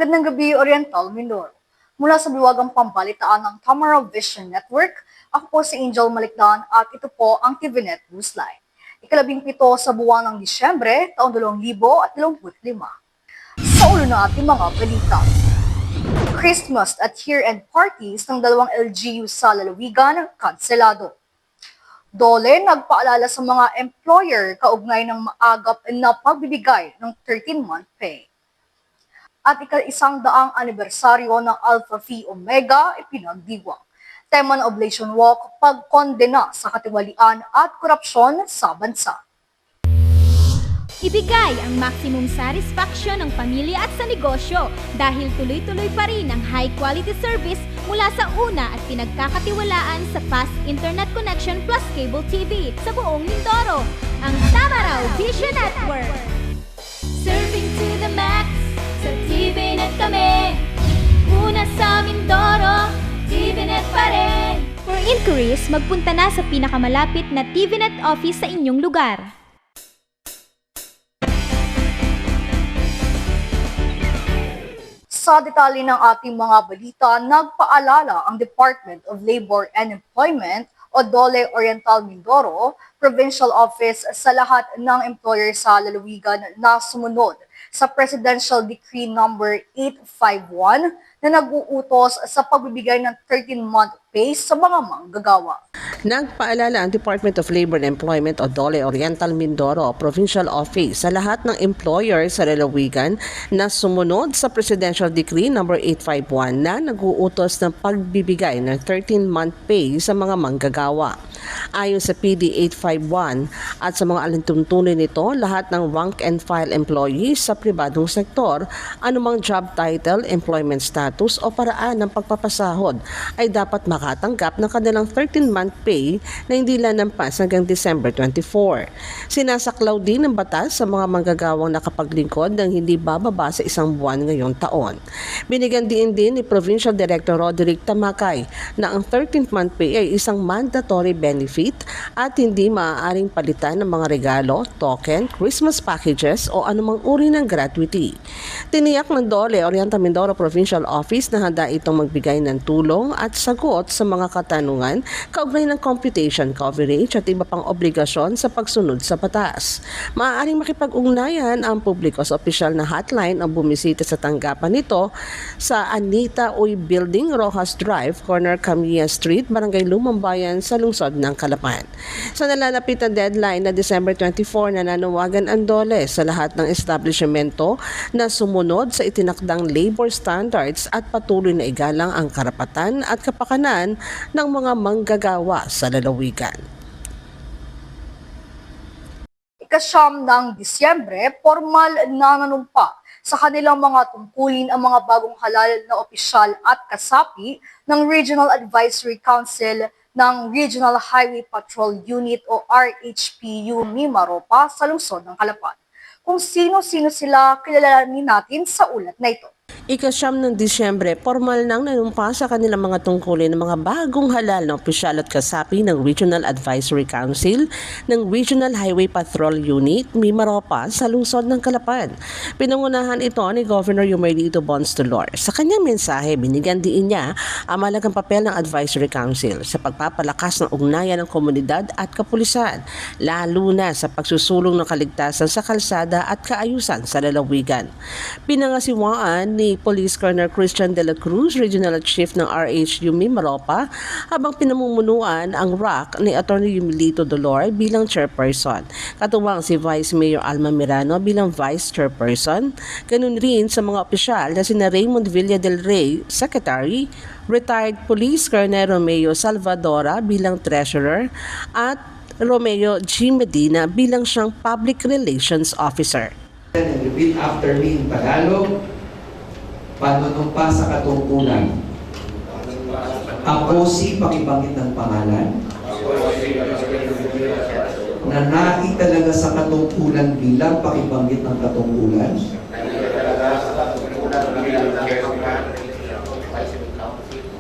Magandang gabi, Oriental Mindoro. Mula sa biwagang pambalitaan ng Tamara Vision Network, ako po si Angel Malikdan at ito po ang TVNet Newsline. Ikalabing-pito sa buwan ng Disyembre, taong 2025. Sa ulo na ating mga balita. Christmas at year-end parties ng dalawang LGU sa lalawigan kanselado. DOLE nagpaalala sa mga employer kaugnay ng maagap na pagbibigay ng 13-month pay. At ika-100 anibersaryo ng Alpha Phi Omega ipinagdiwang. Tema ng Oblation Walk, pagkondena sa katiwalian at korupsyon sa bansa. Ibigay ang maximum satisfaction ng pamilya at sa negosyo dahil tuloy-tuloy pa rin ang high-quality service mula sa una at pinagkakatiwalaan sa fast internet connection plus cable TV sa buong Mindoro, ang Tamara Vision Network. Serving to the max, sa TVNet kami. Una sa Mindoro, TVNet pa rin. For inquiries, magpunta na sa pinakamalapit na TVNet office sa inyong lugar. Sa detalye ng ating mga balita, nagpaalala ang Department of Labor and Employment o DOLE Oriental Mindoro Provincial Office sa lahat ng employer sa lalawigan na sumunod sa Presidential Decree number 851 na nag-uutos sa pagbibigay ng 13-month pay sa mga manggagawa. Nagpaalala ang Department of Labor and Employment o DOLE Oriental Mindoro Provincial Office sa lahat ng employer sa lalawigan na sumunod sa Presidential Decree number 851 na nag-uutos ng pagbibigay ng 13-month pay sa mga manggagawa. Ayon sa PD 851 at sa mga alintuntunin nito, lahat ng rank and file employees sa pribadong sektor, anumang job title, employment status o paraan ng pagpapasahod ay dapat makatanggap ng kanilang 13-month pay na hindi lalampas hanggang December 24. Sinasaklaw din ng batas sa mga manggagawang nakapaglingkod ng hindi bababa sa isang buwan ngayong taon. Binigyan din ni Provincial Director Roderick Tamakay na ang 13th-month pay ay isang mandatory benefit at hindi maaaring palitan ng mga regalo, token, Christmas packages o anumang uri ng gratuity. Tiniyak ng DOLE Oriental Mindoro Provincial Office na handa itong magbigay ng tulong at sagot sa mga katanungan kaugnay ng computation coverage at iba pang obligasyon sa pagsunod sa batas. Maaaring makipag-ugnayan ang publiko sa opisyal na hotline o bumisita sa tanggapan nito sa Anita Uy Building, Rojas Drive, corner Camilla Street, Barangay Lumambayan sa lungsod ng Calapan. Sa nalalapit na deadline na December 24, nananawagan ang DOLE sa lahat ng establishmento na sumunod sa itinakdang labor standards at patuloy na igalang ang karapatan at kapakanan ng mga manggagawa sa lalawigan. Ika-9 ng Disyembre, formal na nanumpa sa kanilang mga tungkulin ang mga bagong halal na opisyal at kasapi ng Regional Advisory Council ng Regional Highway Patrol Unit o RHPU Mimaropa sa lungsod ng Calapan. Kung sino-sino sila, kilalanin natin sa ulat na ito. Ika-9 ng Disyembre, formal nang nanumpa sa kanilang mga tungkulin ng mga bagong halal na opisyal at kasapi ng Regional Advisory Council ng Regional Highway Patrol Unit, Mimaropa sa lungsod ng Calapan. Pinangunahan ito ni Governor Yumaylito Bons Dolor. Sa kanyang mensahe, binigyan din niya ang mahalagang papel ng Advisory Council sa pagpapalakas ng ugnayan ng komunidad at kapulisan, lalo na sa pagsusulong ng kaligtasan sa kalsada at kaayusan sa lalawigan. Pinangasiwaan ni Police Colonel Christian de la Cruz, Regional Chief ng RHU Mimaropa, habang pinamumunuan ang RAC ni Atty. Yumaylito Dolor bilang chairperson. Katuwang si Vice Mayor Alma Mirano bilang vice chairperson. Ganun rin sa mga opisyal na sina Raymond Villa del Rey, secretary, retired Police Colonel Romeo Salvadora bilang treasurer, at Romeo G. Medina bilang siyang public relations officer. And repeat after me in Tagalog. Panunumpa sa katungkulan. Ako si pakibanggit ng pangalan na naitalaga sa katungkulan bilang pakibanggit ng katungkulan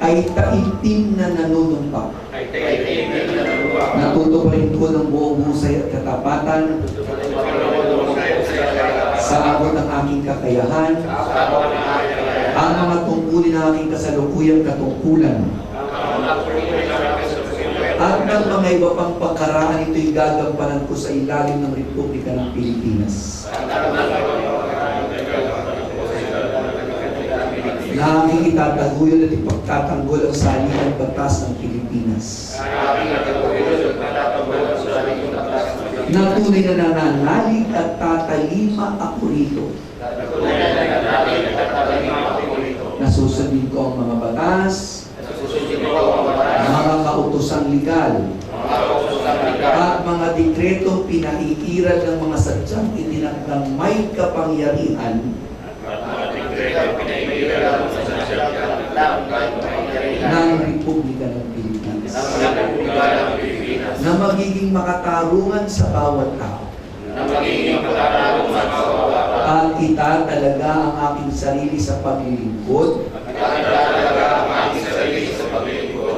ay taitim na nanunumpa. Natutuparin ko ng buong husay at katapatan sa abot ng aking kakayahan ang mga tungkulin na aking kasalukuyang katungkulan at ng mga iba pang pagkaraan ito'y gagampanan ko sa ilalim ng Republika ng Pilipinas. Na aking itataguyod at ipagtatanggol ang salihan batas ng Pilipinas. Na tunay na nananalig at tatalima ako rito. Nasusundin ko ang mga batas, mga kautosang legal, at mga dekretong pinaiiral ng mga sadyang itinakdang may kapangyarihan ng Republika ng Pilipinas na magiging makatarungan sa bawat tao. At itatalaga ang aking sarili sa paglilingkod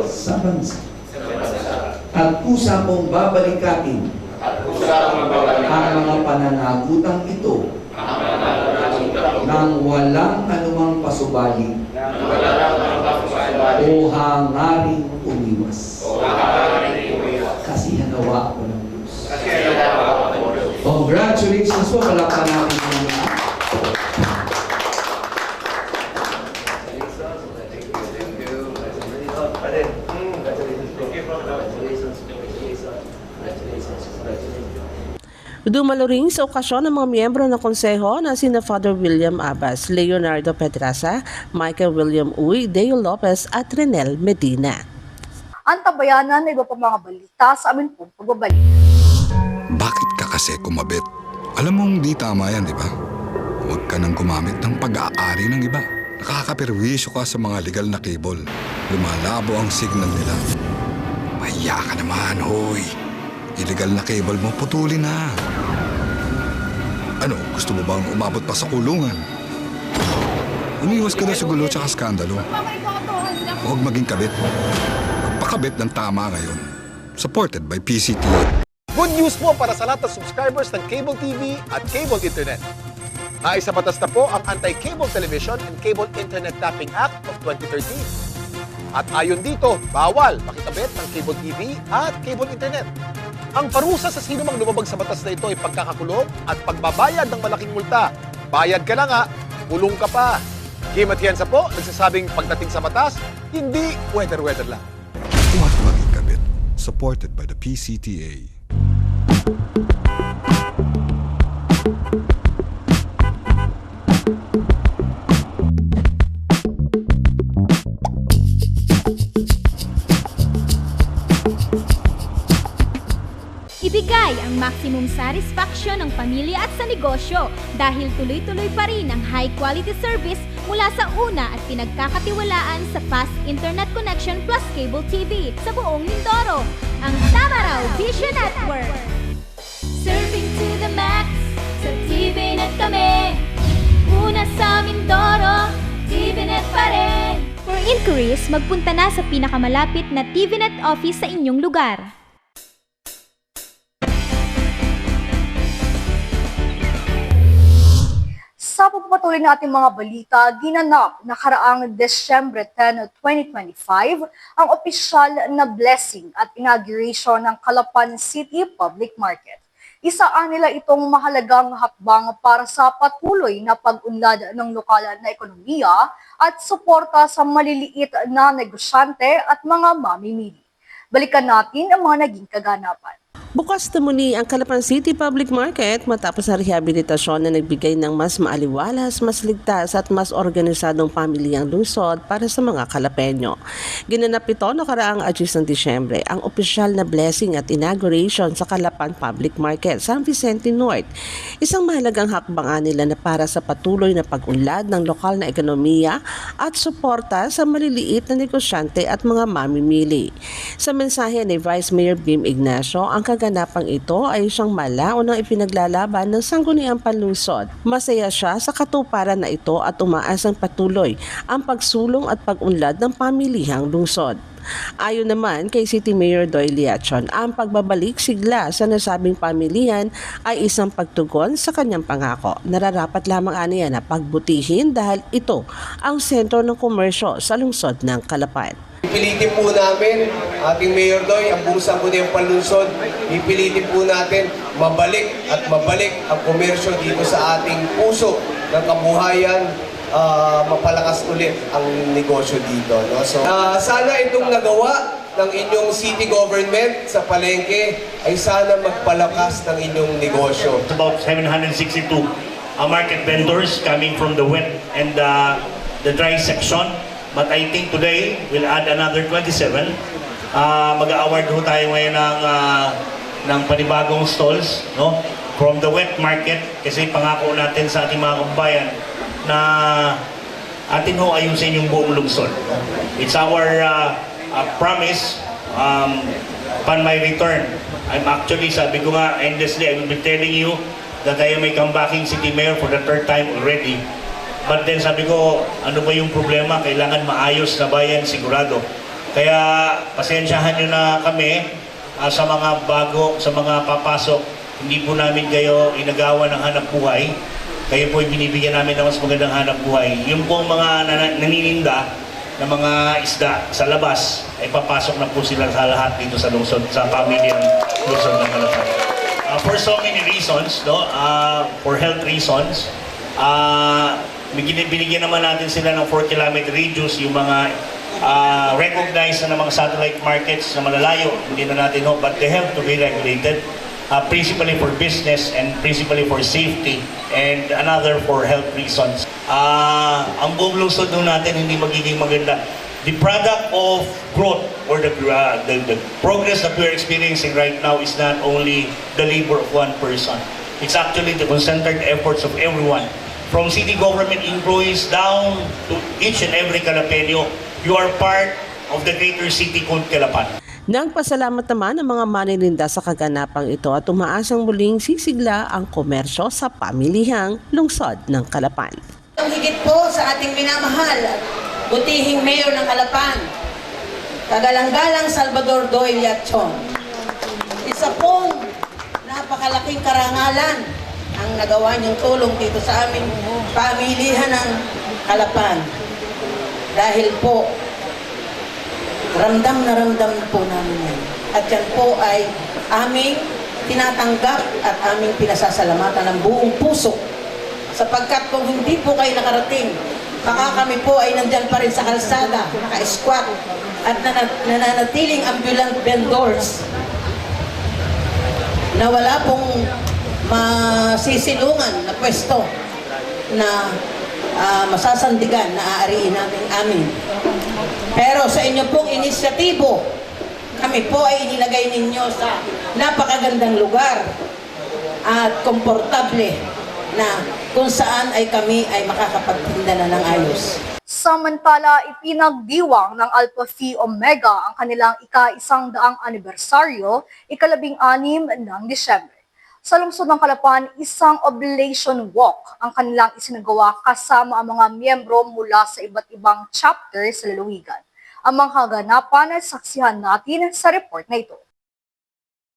sa bansa. At kusa kong babalikatin ang mga pananagutang ito nang walang anumang pasubali o hangaring umiwas. Kasi hanawa ako ng Diyos. Congratulations po, palakpan natin yung mga. Dumalo rin sa okasyon ng mga miyembro ng konseho na sina Father William Abbas, Leonardo Pedraza, Michael William Uy, Deo Lopez at Renel Medina. Antabayanan na iba pa mga balita sa amin pong pagbabalik. Bakit ka kasi kumabit? Alam mong di tama yan, di ba? Huwag ka nang gumamit ng pag-aari ng iba. Nakakaperwisyo ka sa mga legal na cable. Lumalabo ang signal nila. Mahiya ka naman, hoy. Illegal na cable mo, putulin na. Ano, gusto mo bang umabot pa sa kulungan? Umiwas ka na sa gulo tsaka skandalo. Huwag maging kabit. Magpakabit ng tama ngayon. Supported by PCTA. Good news po para sa lahat ng subscribers ng Cable TV at Cable Internet. Naisa batas na po ang Anti-Cable Television and Cable Internet Tapping Act of 2013. At ayon dito, bawal makikabit ng Cable TV at Cable Internet. Ang parusa sa sino mang lumabag sa batas na ito ay pagkakakulong at pagbabayad ng malaking multa. Bayad ka na nga, kulong ka pa. Kim Atienza po, nagsasabing pagdating sa batas, hindi weather-weather lang. Huwag maging kabit. Supported by the PCTA. Ibigay ang maximum satisfaction ng pamilya at sa negosyo dahil tuloy-tuloy pa rin ang high-quality service mula sa una at pinagkakatiwalaan sa fast internet connection plus cable TV sa buong Mindoro, ang Tamaraw Vision Network. Serving to the max, sa TVNet kami. Una sa Mindoro, TVNet pa rin. For inquiries, magpunta na sa pinakamalapit na TVNet office sa inyong lugar. Sa pagpapatuloy ng ating mga balita, ginanap nakaraang Desyembre 10, 2025 ang opisyal na blessing at inauguration ng Calapan City Public Market. Isaan nila itong mahalagang hakbang para sa patuloy na pag-unlad ng lokal na ekonomiya at suporta sa maliliit na negosyante at mga mamimili. Balikan natin ang mga naging kaganapan. Bukas na muli ang Calapan City Public Market matapos ang rehabilitasyon na nagbigay ng mas maaliwalas, mas ligtas at mas organisadong pamilyang lungsod para sa mga Calapeño. Ginanap ito nakaraang 10 ng Disyembre ang opisyal na blessing at inauguration sa Calapan Public Market, San Vicente North. Isang mahalagang hakbang nila na para sa patuloy na pag-unlad ng lokal na ekonomiya at suporta sa maliliit na negosyante at mga mamimili. Sa mensahe ni Vice Mayor Bim Ignacio, ang kaganapang ito ay siyang malaon ng ipinaglalaban ng sangguniang panlungsod. Masaya siya sa katuparan na ito at umaasang patuloy ang pagsulong at pag-unlad ng pamilihang lungsod. Ayon naman kay City Mayor Doyle Liachon, ang pagbabalik sigla sa nasabing pamilihan ay isang pagtugon sa kanyang pangako. Nararapat lamang aniya na pagbutihin dahil ito ang sentro ng komersyo sa lungsod ng Calapan. Ipilitin po namin, ating Mayor Doy, ang buong sangguniang palunsod, ipilitin po natin mabalik at mabalik ang komersyo dito sa ating puso ng kabuhayan, mapalakas ulit ang negosyo dito. No? So, sana itong nagawa ng inyong city government sa palengke ay sana magpalakas ng inyong negosyo. It's about 762 market vendors coming from the wet and the dry section. But I think today we'll add another 27. Mag-award ho tayo ngayon ng panibagong stalls, no? From the wet market, kasi pangako natin sa ating mga kababayan na atin ho ayusin yung buong lungsod. It's our promise upon my return. I'm actually, sabi ko nga, endlessly, I will be telling you that I am a comebacking city mayor for the third time already. But then sabi ko, ano ba yung problema? Kailangan maayos na bayan sigurado. Kaya pasensyahan nyo na kami sa mga bago, sa mga papasok. Hindi po namin kayo inagawa ng hanap buhay. Kayo po binibigyan namin ng mas magandang hanap buhay. Yung pong mga nanininda ng mga isda sa labas, ay papasok na po sila sa lahat dito sa lungsod, sa pamilyang lungsod ng Calapan. For so many reasons, no? For health reasons, binigyan naman natin sila ng 4-kilometer radius, yung mga recognized na mga satellite markets na malalayo, hindi na natin ho, but they have to be regulated, principally for business and principally for safety and another for health reasons. Ang buong lungsod natin hindi magiging maganda. The product of growth or the progress that we are experiencing right now is not only the labor of one person. It's actually the concentrated efforts of everyone. From city government employees down to each and every Calapeño, you are part of the greater city called Calapan. Nagpasalamat naman ang mga manininda sa kaganapang ito at umaasang muling sisigla ang komersyo sa pamilihang lungsod ng Calapan. Ang higit po sa ating minamahal, butihing mayor ng Calapan, kagalang-galang Salvador Doyle Liachon. Isa pong napakalaking karangalan ang nagawa niyong tulong dito sa aming pamilihan ng Calapan. Dahil po, ramdam na po namin yan. At yan po ay aming tinatanggap at aming pinasasalamatan ng buong puso. Sapagkat kung hindi po kayo nakarating, baka kami po ay nandyan pa rin sa kalsada, naka-squat, at nananatiling ambulant vendors na wala pong masisilungan na pwesto na masasandigan na aariin amin. Pero sa inyo pong inisyatibo, kami po ay inilagay ninyo sa napakagandang lugar at komportable na kung saan ay kami ay makakapagtinda na ng ayos. Samantala, ipinagdiwang ng Alpha Phi Omega ang kanilang ika-100 anibersaryo, ika-16 ng Disyembre. Sa lungsod ng Calapan, isang oblation walk ang kanilang isinagawa kasama ang mga miyembro mula sa iba't ibang chapter sa lalawigan. Ang mga kaganapan ay saksihan natin sa report na ito.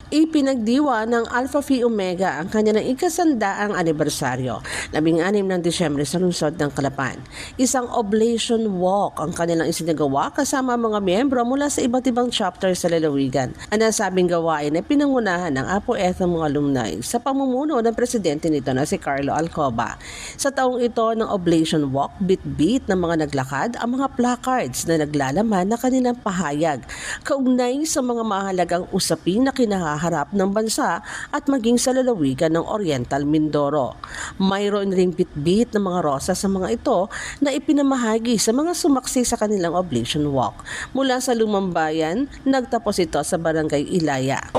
Ipinagdiwa ng Alpha Phi Omega ang kanilang ika-100 anibersaryo, 16 ng Disyembre sa lungsod ng Calapan. Isang oblation walk ang kanilang isinagawa kasama ang mga miyembro mula sa iba't ibang chapter sa lalawigan. Ang nasabing gawain ay pinangunahan ng Apo Etham mga alumni sa pamumuno ng presidente nito na si Carlo Alcoba. Sa taong ito ng oblation walk, bit-bit ng mga naglakad ang mga placards na naglalaman na kanilang pahayag kaugnay sa mga mahalagang usapin na kinahaharap ng bansa at maging sa lalawigan ng Oriental Mindoro. Mayroon ring bit-bit ng mga rosa sa mga ito na ipinamahagi sa mga sumaksi sa kanilang oblation walk. Mula sa Lumang Bayan, nagtapos ito sa Barangay Ilaya.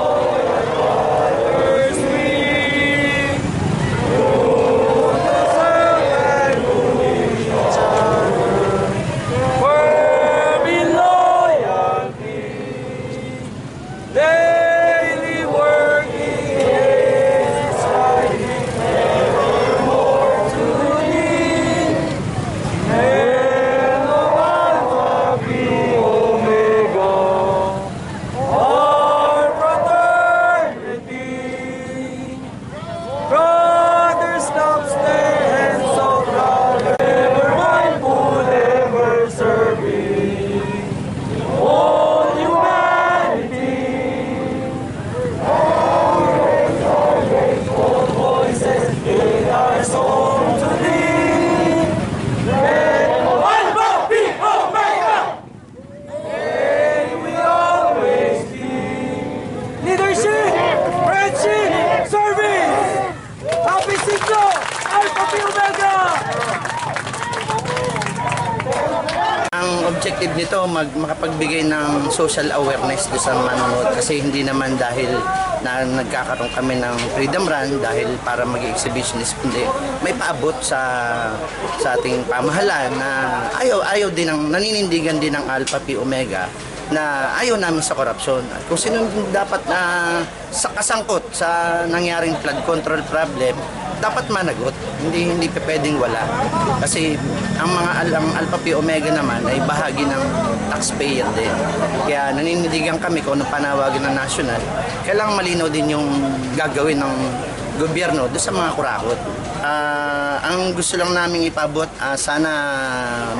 objective nito makapagbigay ng social awareness do sa manonood kasi hindi naman dahil na nagkakaroon kami ng Freedom Run dahil para mag-exhibitionist, kundi may paabot sa ating pamahalaan na ayaw din naninindigan din ng Alpha Pi Omega na ayaw namin sa korupsyon. At kung sino dapat na kasangkot sa nangyaring flood control problem, dapat managot. Hindi pwedeng wala. Kasi ang Alpha Pi Omega naman ay bahagi ng taxpayer din. Kaya naninindigan kami kung anong panawagan ng national, kailangang malinaw din yung gagawin ng gobyerno doon sa mga kurakot. Ang gusto lang namin ipabot, sana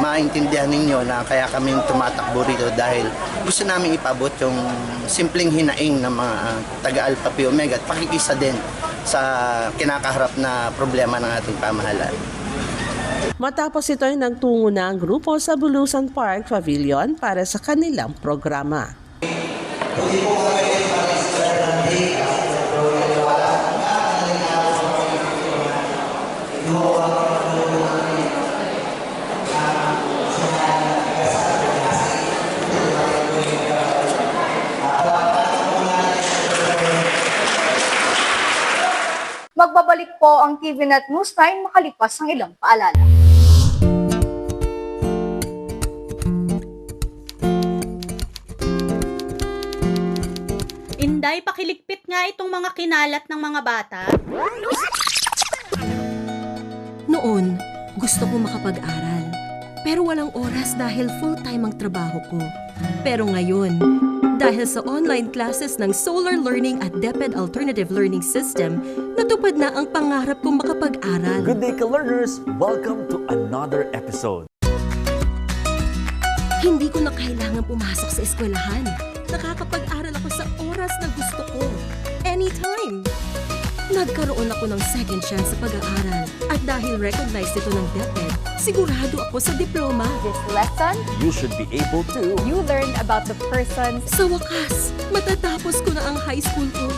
maintindihan ninyo na kaya kami tumatakbo rito dahil gusto namin ipabot yung simpleng hinaing ng mga taga-Alpha Pi Omega at pakikisa din sa kinakaharap na problema ng ating pamahalaan. Matapos ito ay nagtungo na ang grupo sa Bulusan Park Pavilion para sa kanilang programa. Magbabalik po ang TVNet Newstime makalipas ang ilang paalala. Inday, pakiligpit nga itong mga kinalat ng mga bata. Noon, gusto ko makapag-aral. Pero walang oras dahil full-time ang trabaho ko. Pero ngayon, dahil sa online classes ng Solar Learning at DepEd Alternative Learning System, natupad na ang pangarap kong makapag-aral. Good day, ka-learners! Welcome to another episode. Hindi ko na kailangan pumasok sa eskwelahan. Nakakapag-aral ako sa oras na gusto ko. Anytime! Nagkaroon ako ng second chance sa pag-aaral. At dahil recognized ito ng DepEd, sigurado ako sa diploma. This lesson, You should be able to. you learned about the persons. Sa wakas, matatapos ko na ang high school ko.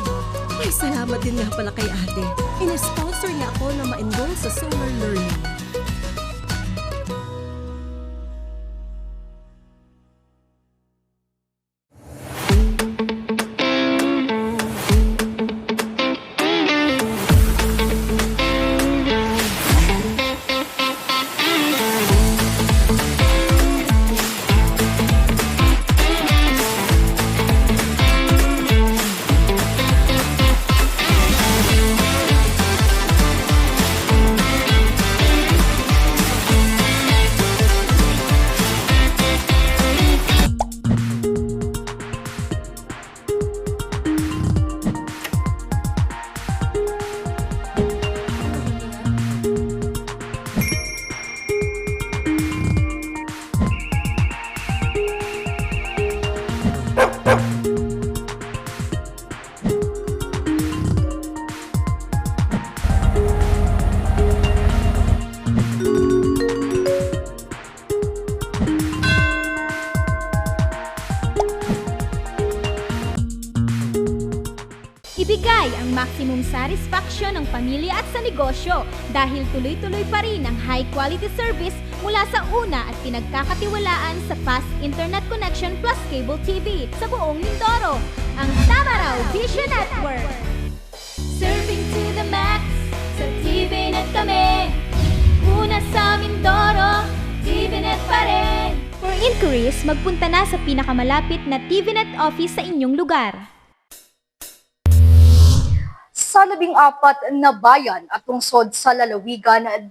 May salamat din nga pala kay ate. In-sponsor niya ako na ma-enroll sa Solar Learning. Ibigay ang maximum satisfaction ng pamilya at sa negosyo dahil tuloy-tuloy pa rin ang high-quality service mula sa una at pinagkakatiwalaan sa fast internet connection plus cable TV sa buong Mindoro, ang Tamaraw Vision Network. Serving to the max, sa TVNet kami. Una sa Mindoro, TVNet pa rin. For inquiries, magpunta na sa pinakamalapit na TVNet office sa inyong lugar. Sa 14 na bayan at lungsod sa lalawigan, 2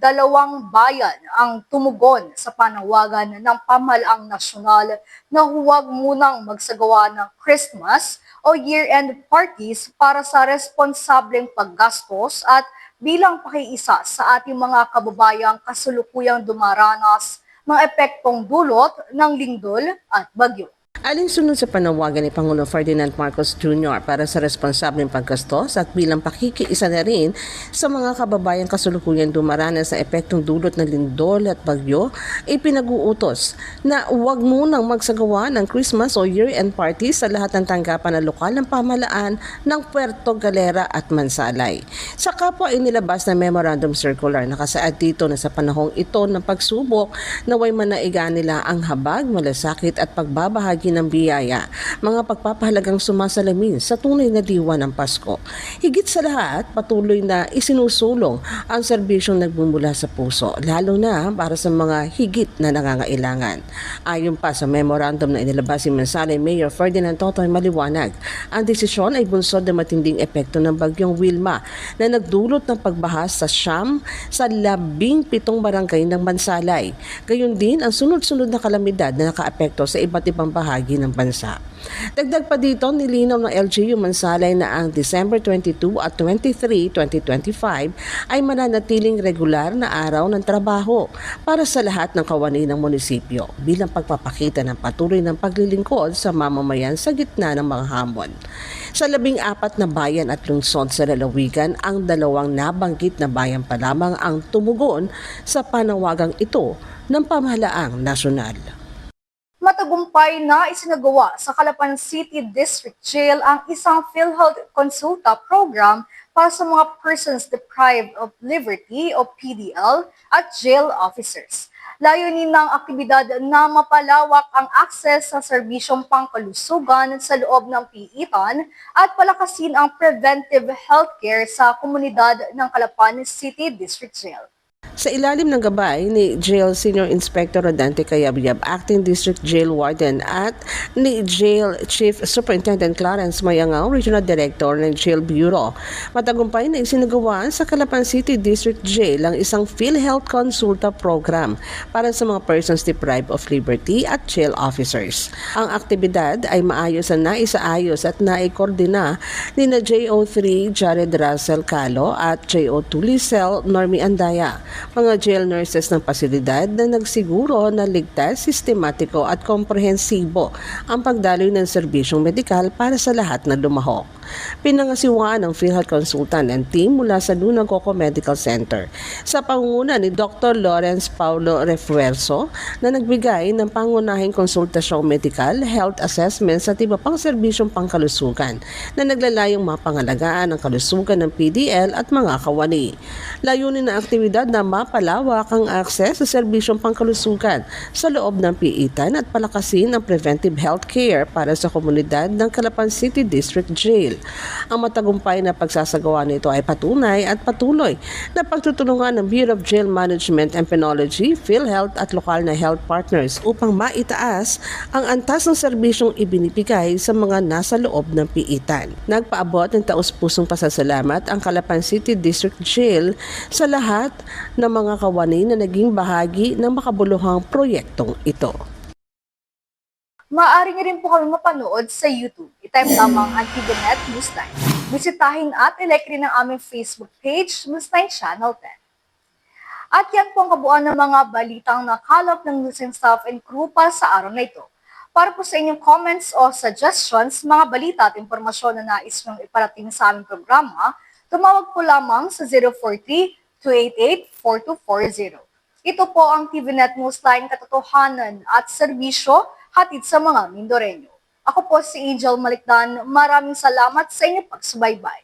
bayan ang tumugon sa panawagan ng pamahalaang nasyonal na huwag munang magsagawa ng Christmas o year-end parties para sa responsableng paggastos at bilang pakiisa sa ating mga kababayang kasulukuyang dumaranas ng epektong dulot ng lindol at bagyo. Alinsunod sa panawagan ni Pangulong Ferdinand Marcos Jr. para sa responsableng paggastos at bilang pakikiisa na rin sa mga kababayang kasalukuyan dumaranas sa epektong dulot ng lindol at bagyo, ipinag-uutos na huwag munang magsagawa ng Christmas o year-end party sa lahat ng tanggapan ng lokal ng pamahalaan ng Puerto Galera at Mansalay. Sa kapwa inilabas na memorandum circular, nakasaad dito na sa panahong ito ng pagsubok naway manaiga nila ang habag, malasakit at pagbabahagi ng biyaya, mga pagpapahalagang sumasalamin sa tunay na diwa ng Pasko. Higit sa lahat, patuloy na isinusulong ang serbisyong nagmumula sa puso, lalo na para sa mga higit na nangangailangan. Ayon pa sa memorandum na inilabas si Mansalay Mayor Ferdinand Totoy Maliwanag, ang desisyon ay bunsod ng matinding epekto ng bagyong Wilma na nagdulot ng pagbahas sa 17 barangay ng Mansalay. Gayon din ang sunod-sunod na kalamidad na nakaapekto sa iba't ibang bahagi ng bansa. Dagdag pa dito, nilinaw ng LGU Mansalay na ang December 22 at 23, 2025 ay mananatiling regular na araw ng trabaho para sa lahat ng kawani ng munisipyo bilang pagpapakita ng patuloy ng paglilingkod sa mamamayan sa gitna ng mga hamon. Sa 14 na bayan at lungsod sa lalawigan, ang 2 nabanggit na bayan pa lamang ang tumugon sa panawagang ito ng pamahalaang nasyonal. Matagumpay na isinagawa sa Calapan City District Jail ang isang PhilHealth Consulta program para sa mga persons deprived of liberty o PDL at jail officers. Layunin ng aktibidad na mapalawak ang akses sa serbisyong pangkalusugan sa loob ng piitan at palakasin ang preventive healthcare sa komunidad ng Calapan City District Jail. Sa ilalim ng gabay ni Jail Senior Inspector Rodante Cayabyab, Acting District Jail Warden at ni Jail Chief Superintendent Clarence Mayangao, Regional Director ng Jail Bureau, matagumpay na isinagawa sa Calapan City District Jail ang isang PhilHealth Consulta program para sa mga persons deprived of liberty at jail officers. Ang aktibidad ay maayos na naisaayos at naikoordina ni na JO3 Jared Russell Calo at JO2 Lisel Normie Andaya, mga jail nurses ng pasilidad na nagsiguro na ligtas, sistematiko at komprehensibo ang pagdaloy ng serbisyong medikal para sa lahat na lumahok. Pinangasiwaan ng PhilHealth Consultant and team mula sa Luna Coco Medical Center sa pangunguna ni Dr. Lawrence Paulo Refuerzo na nagbigay ng pangunahing konsultasyong medical, health assessments at iba pang serbisyong pangkalusugan na naglalayong mapangalagaan ang kalusugan ng PDL at mga kawani. Layunin ng aktibidad na mapalawak ang akses sa serbisyong pangkalusugan sa loob ng piitan at palakasin ang preventive health care para sa komunidad ng Calapan City District Jail. Ang matagumpay na pagsasagawa nito ay patunay at patuloy na pagtutulungan ng Bureau of Jail Management and Penology, PhilHealth at lokal na health partners upang maitaas ang antas ng serbisyong ibinibigay sa mga nasa loob ng piitan. Nagpaabot ng taus-pusong pasasalamat ang Calapan City District Jail sa lahat ng mga kawani na naging bahagi ng makabuluhang proyektong ito. Maaari niyo rin po kami mapanood sa YouTube. I-type lamang ang TVNet Newsline. Bisitahin at ilike rin ang aming Facebook page, Newsline Channel 10. At yan po ang kabuuan ng mga balitang nakalap ng news and staff and crew para sa araw na ito. Para po sa inyong comments o suggestions, mga balita at impormasyon na nais nyong iparating sa aming programa, tumawag po lamang sa 043-288-4240. Ito po ang TVNet Newsline, katotohanan at serbisyo hatid sa mga Mindoreño. Ako po si Angel Malikdan. Maraming salamat sa inyong pagsubaybay.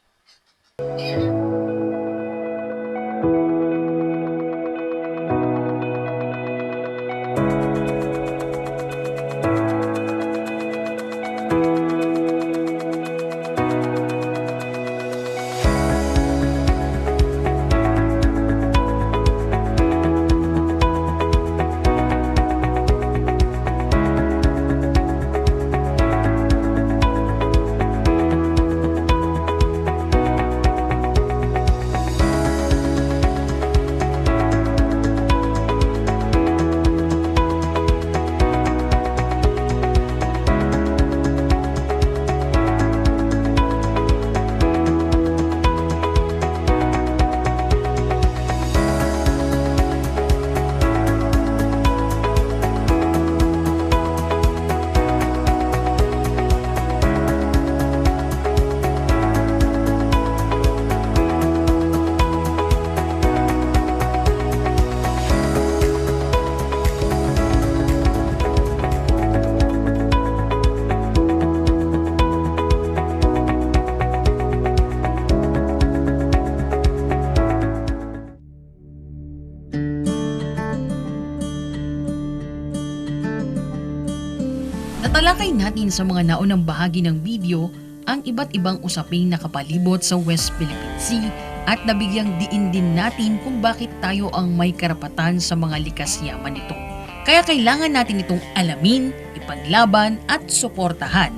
Natalakay natin sa mga naunang bahagi ng video ang iba't ibang usaping nakapalibot sa West Philippine Sea at nabigyang diin din natin kung bakit tayo ang may karapatan sa mga likas yaman nito. Kaya kailangan natin itong alamin, ipaglaban at suportahan.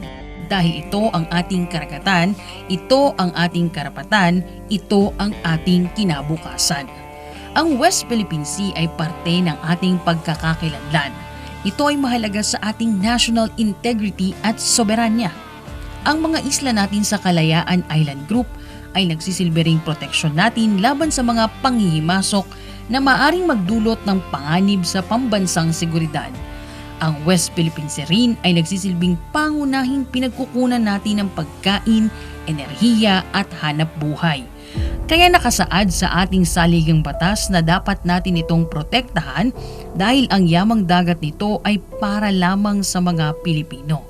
Dahil ito ang ating karagatan, ito ang ating karapatan, ito ang ating kinabukasan. Ang West Philippine Sea ay parte ng ating pagkakakilanlan. Ito ay mahalaga sa ating national integrity at soberanya. Ang mga isla natin sa Kalayaan Island Group ay nagsisilbering proteksyon natin laban sa mga panghihimasok na maaring magdulot ng panganib sa pambansang seguridad. Ang West Philippine Sea rin ay nagsisilbing pangunahing pinagkukunan natin ng pagkain, enerhiya at hanap buhay. Kaya nakasaad sa ating saligang batas na dapat natin itong protektahan dahil ang yamang dagat nito ay para lamang sa mga Pilipino.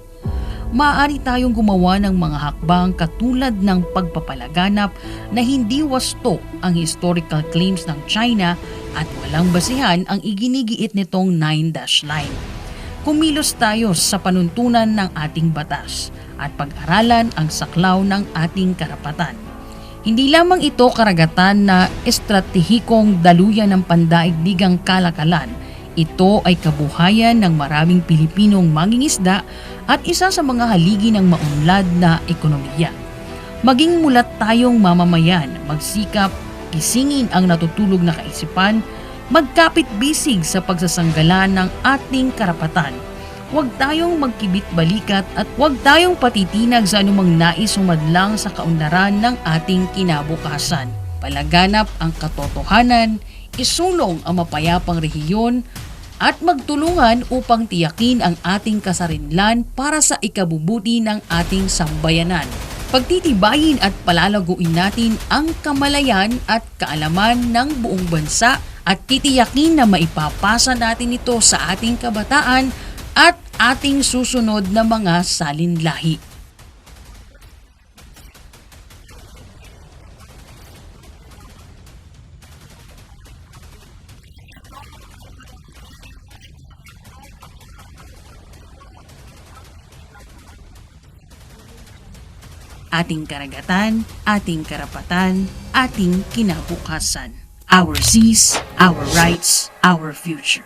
Maaari tayong gumawa ng mga hakbang katulad ng pagpapalaganap na hindi wasto ang historical claims ng China at walang basihan ang iginigiit nitong 9-dash line. Kumilos tayo sa panuntunan ng ating batas at pag-aralan ang saklaw ng ating karapatan. Hindi lamang ito karagatan na estratehikong daluyan ng pandaigdigang kalakalan. Ito ay kabuhayan ng maraming Pilipinong mangingisda at isa sa mga haligi ng maunlad na ekonomiya. Maging mulat tayong mamamayan, magsikap, gisingin ang natutulog na kaisipan, magkapit-bisig sa pagsasanggalan ng ating karapatan. Huwag tayong magkibit-balikat at huwag tayong patitinag sa anumang nais humadlang sa kaunlaran ng ating kinabukasan. Palaganap ang katotohanan, isulong ang mapayapang rehiyon, at magtulungan upang tiyakin ang ating kasarinlan para sa ikabubuti ng ating sambayanan. Pagtitibayin at palalaguin natin ang kamalayan at kaalaman ng buong bansa at titiyakin na maipapasa natin ito sa ating kabataan at ating susunod na mga salinlahi. Ating karagatan, ating karapatan, ating kinabukasan. Our seas, our rights, our future.